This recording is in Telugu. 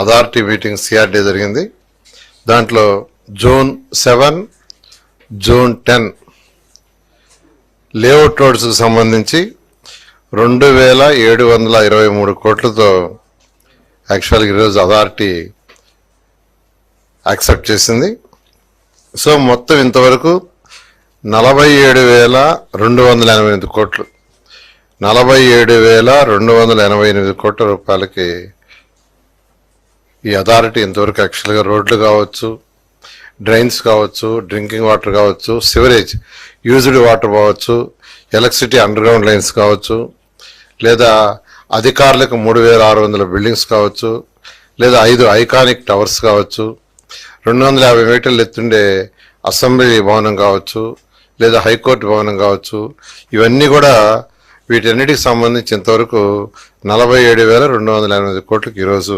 అథారిటీ మీటింగ్ సిఆర్డీ జరిగింది. దాంట్లో జూన్ 7, జూన్ 10 లేఅవుట్ రోడ్స్కు సంబంధించి 2723 కోట్లతో యాక్చువల్గా ఈరోజు అథారిటీ యాక్సెప్ట్ చేసింది. సో మొత్తం ఇంతవరకు 47,288 కోట్లు, 47,288 కోట్ల రూపాయలకి ఈ అథారిటీ ఇంతవరకు యాక్చువల్గా రోడ్లు కావచ్చు, డ్రైన్స్ కావచ్చు, డ్రింకింగ్ వాటర్ కావచ్చు, సివరేజ్ యూజ్డ్ వాటర్ కావచ్చు, ఎలక్ట్రిసిటీ అండర్ గ్రౌండ్ లైన్స్ కావచ్చు, లేదా అధికారులకు 3,600 బిల్డింగ్స్ కావచ్చు, లేదా 5 ఐకానిక్ టవర్స్ కావచ్చు, 250 మీటర్లు ఎత్తుండే అసెంబ్లీ భవనం కావచ్చు, లేదా హైకోర్టు భవనం కావచ్చు. ఇవన్నీ కూడా వీటన్నిటికి సంబంధించి ఇంతవరకు 47,288 కోట్లకి ఈరోజు